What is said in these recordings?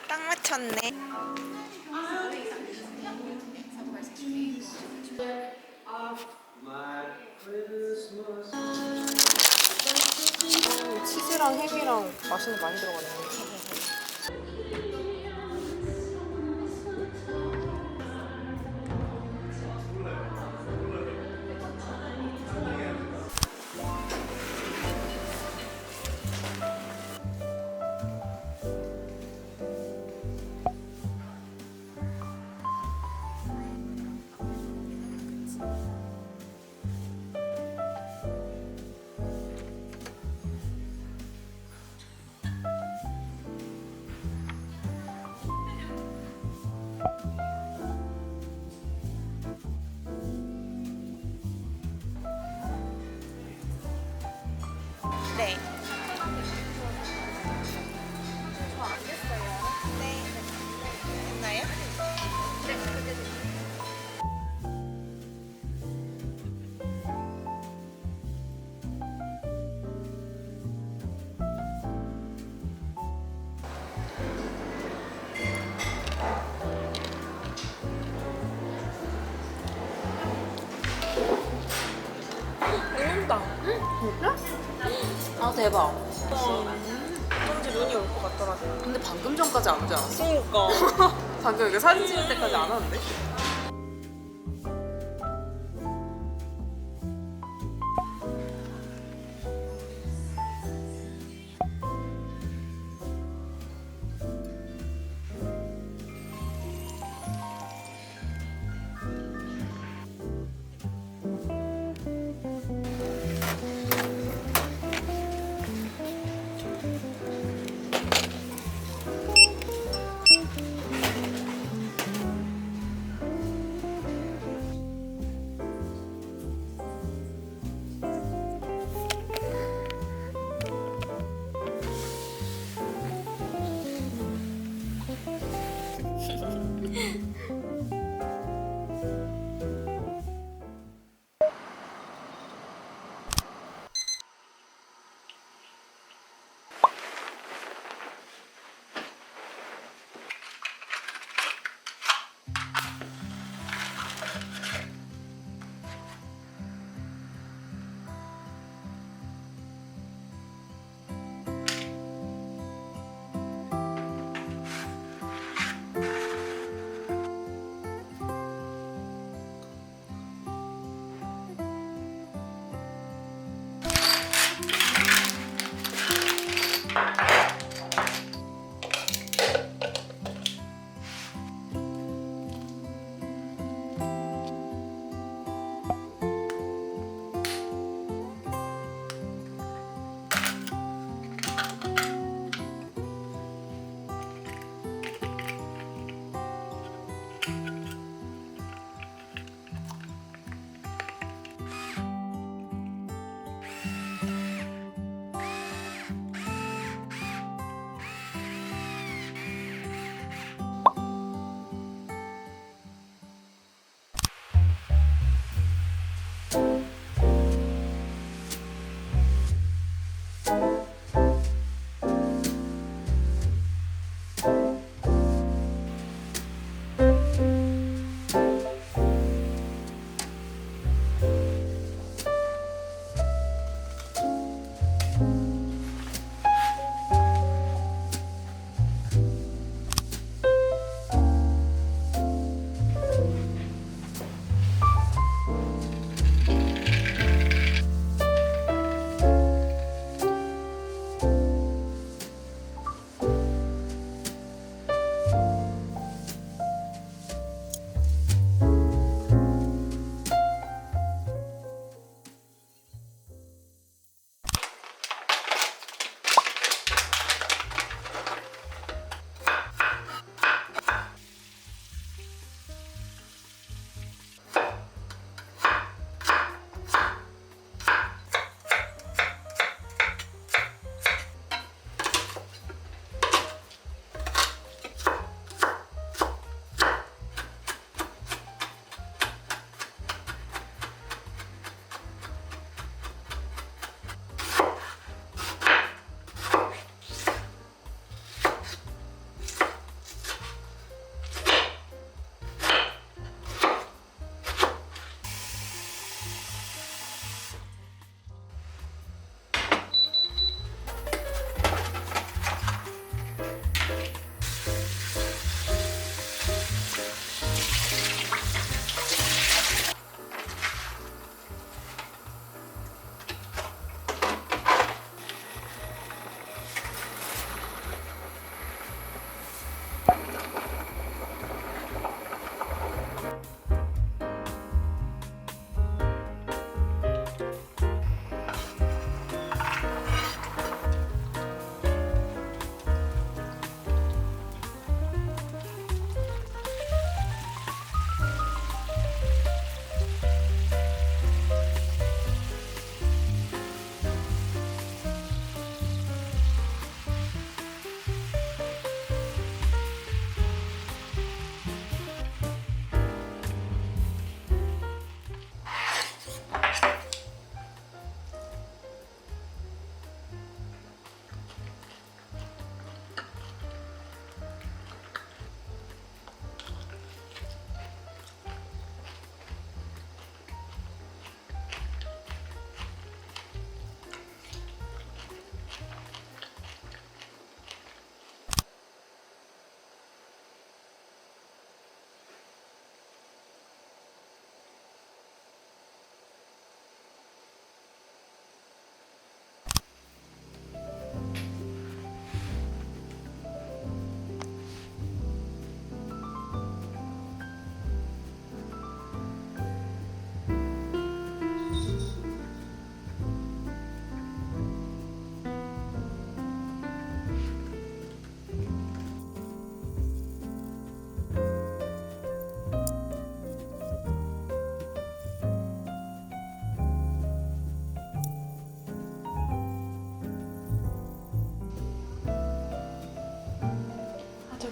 딱 맞췄네. 치즈랑 햄이랑 맛있는 거 많이 들어가네. 네. 네. 됐나요? 온다. 진짜? 아 대박. 어쩐지 눈이 올 것 같더라고. 근데 방금 전까지 안 오지 않았어? 그니까. 방금 이거 사진 찍을 때까지 안 왔는데?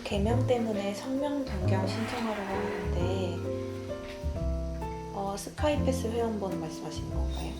개명 때문에 성명 변경 신청하려고 하는데 스카이패스 회원번 말씀하시는 건가요?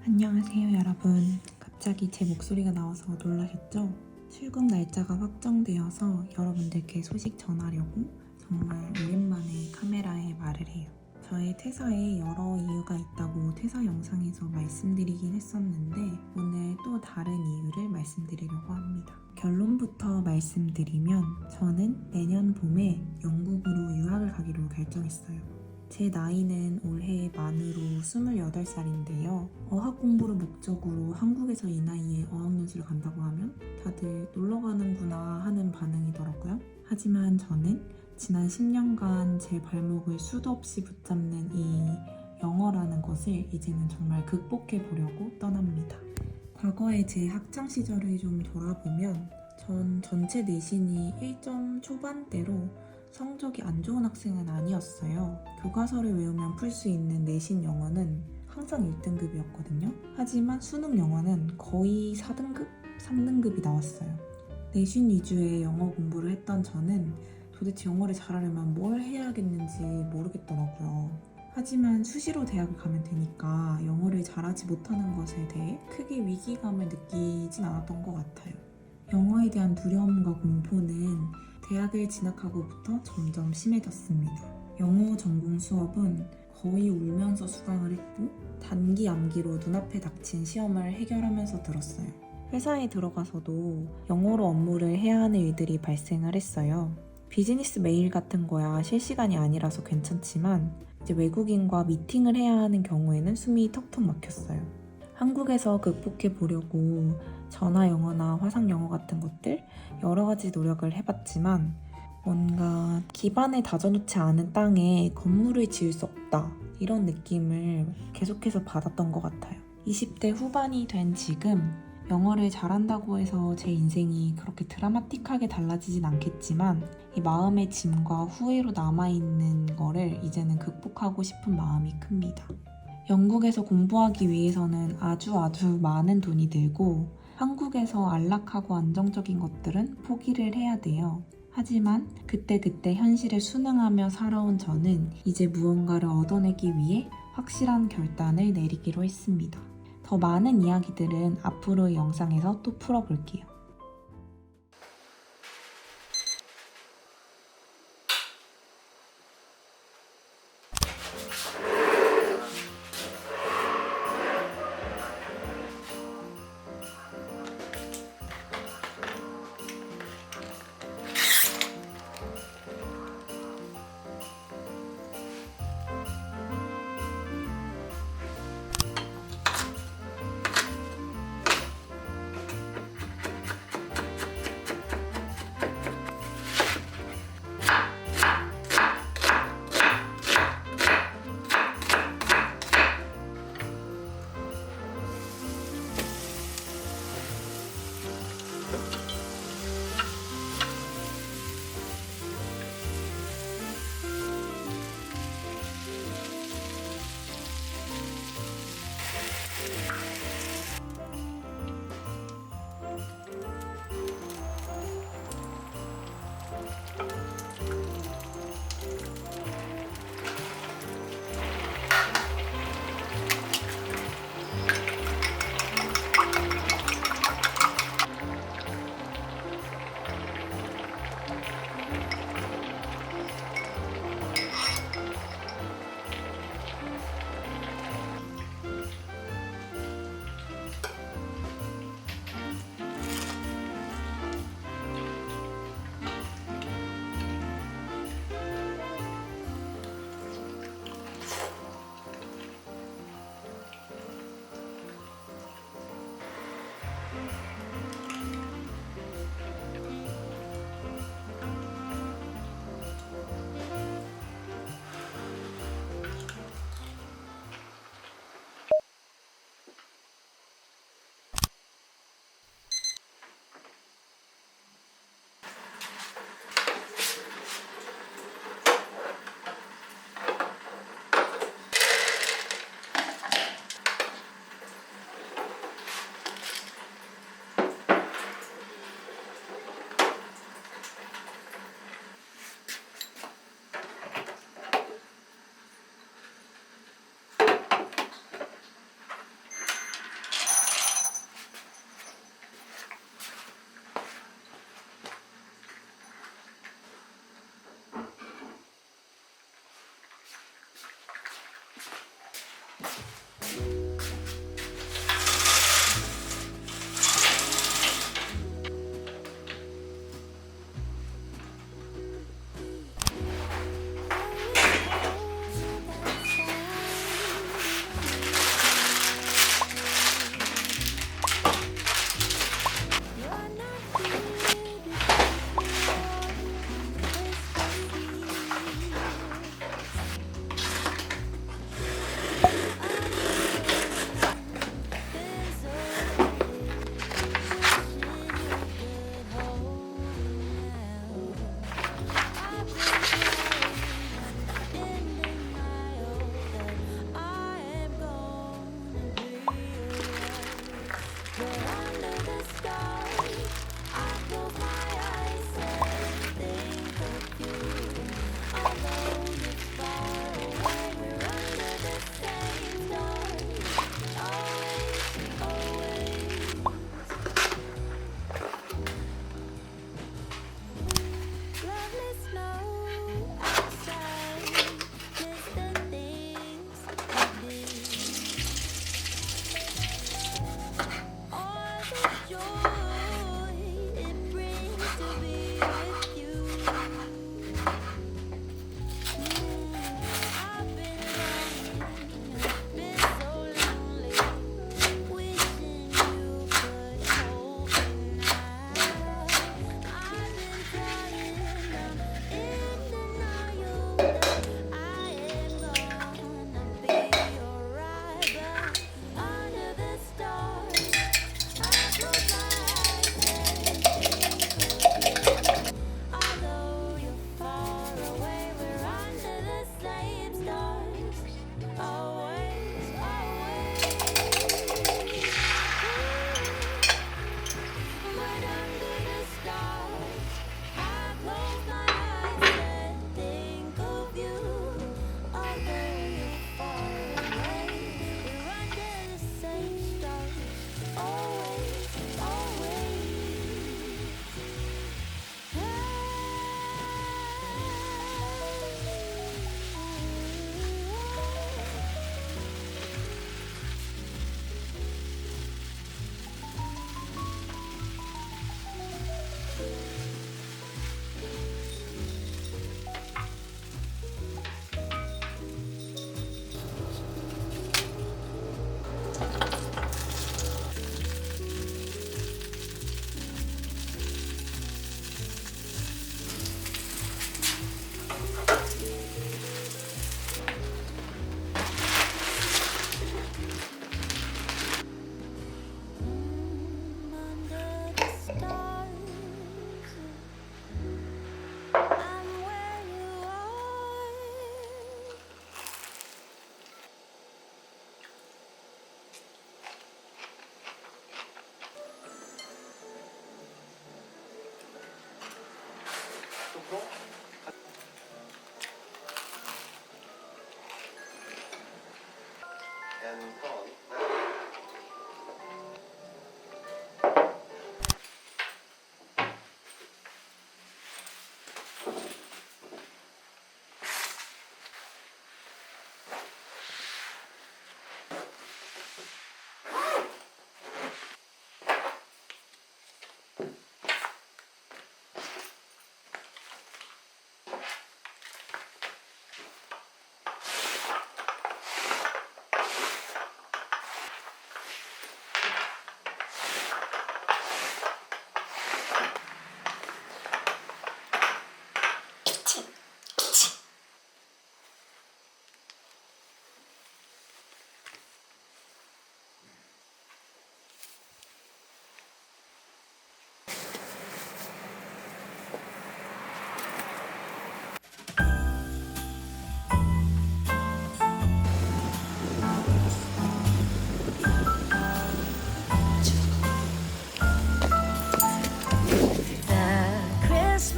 안녕하세요 여러분. 갑자기 제 목소리가 나와서 놀라셨죠? 출국 날짜가 확정되어서 여러분들께 소식 전하려고 정말 오랜만에 카메라에 말을 해요. 저의 퇴사에 여러 이유가 있다고 퇴사 영상에서 말씀드리긴 했었는데 오늘 또 다른 이유를 말씀드리려고 합니다. 결론부터 말씀드리면 저는 내년 봄에 영국으로 유학을 가기로 결정했어요. 제 나이는 올해 만으로 28살인데요. 어학 공부를 목적으로 한국에서 이 나이에 어학연수를 간다고 하면 다들 놀러 가는구나 하는 반응이더라고요. 하지만 저는 지난 10년간 제 발목을 수도 없이 붙잡는 이 영어라는 것을 이제는 정말 극복해 보려고 떠납니다. 과거의 제 학창 시절을 좀 돌아보면 전 전체 내신이 1점 초반대로 성적이 안 좋은 학생은 아니었어요. 교과서를 외우면 풀 수 있는 내신 영어는 항상 1등급이었거든요. 하지만 수능 영어는 거의 4등급, 3등급이 나왔어요. 내신 위주의 영어 공부를 했던 저는 도대체 영어를 잘하려면 뭘 해야겠는지 모르겠더라고요. 하지만 수시로 대학을 가면 되니까 영어를 잘하지 못하는 것에 대해 크게 위기감을 느끼진 않았던 것 같아요. 영어에 대한 두려움과 공포는 대학을 진학하고부터 점점 심해졌습니다. 영어 전공 수업은 거의 울면서 수강을 했고 단기 암기로 눈앞에 닥친 시험을 해결하면서 들었어요. 회사에 들어가서도 영어로 업무를 해야 하는 일들이 발생을 했어요. 비즈니스 메일 같은 거야 실시간이 아니라서 괜찮지만 이제 외국인과 미팅을 해야 하는 경우에는 숨이 턱턱 막혔어요. 한국에서 극복해 보려고 전화 영어나 화상 영어 같은 것들 여러 가지 노력을 해봤지만 뭔가 기반을 다져놓지 않은 땅에 건물을 지을 수 없다 이런 느낌을 계속해서 받았던 것 같아요. 20대 후반이 된 지금 영어를 잘한다고 해서 제 인생이 그렇게 드라마틱하게 달라지진 않겠지만 이 마음의 짐과 후회로 남아있는 거를 이제는 극복하고 싶은 마음이 큽니다. 영국에서 공부하기 위해서는 아주 많은 돈이 들고 한국에서 안락하고 안정적인 것들은 포기를 해야 돼요. 하지만 그때 현실에 순응하며 살아온 저는 이제 무언가를 얻어내기 위해 확실한 결단을 내리기로 했습니다. 더 많은 이야기들은 앞으로의 영상에서 또 풀어볼게요.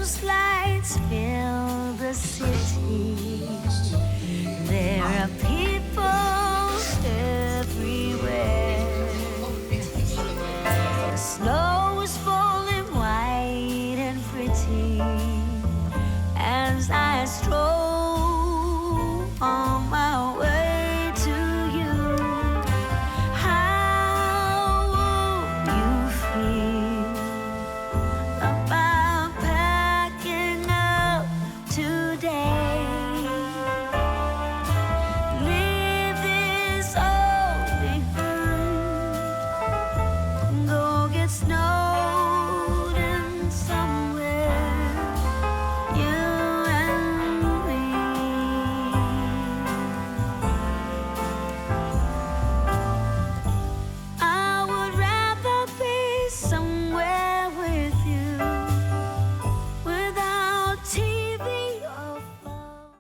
Christmas lights fill the city. There are people everywhere. The snow is falling white and pretty as I stroll on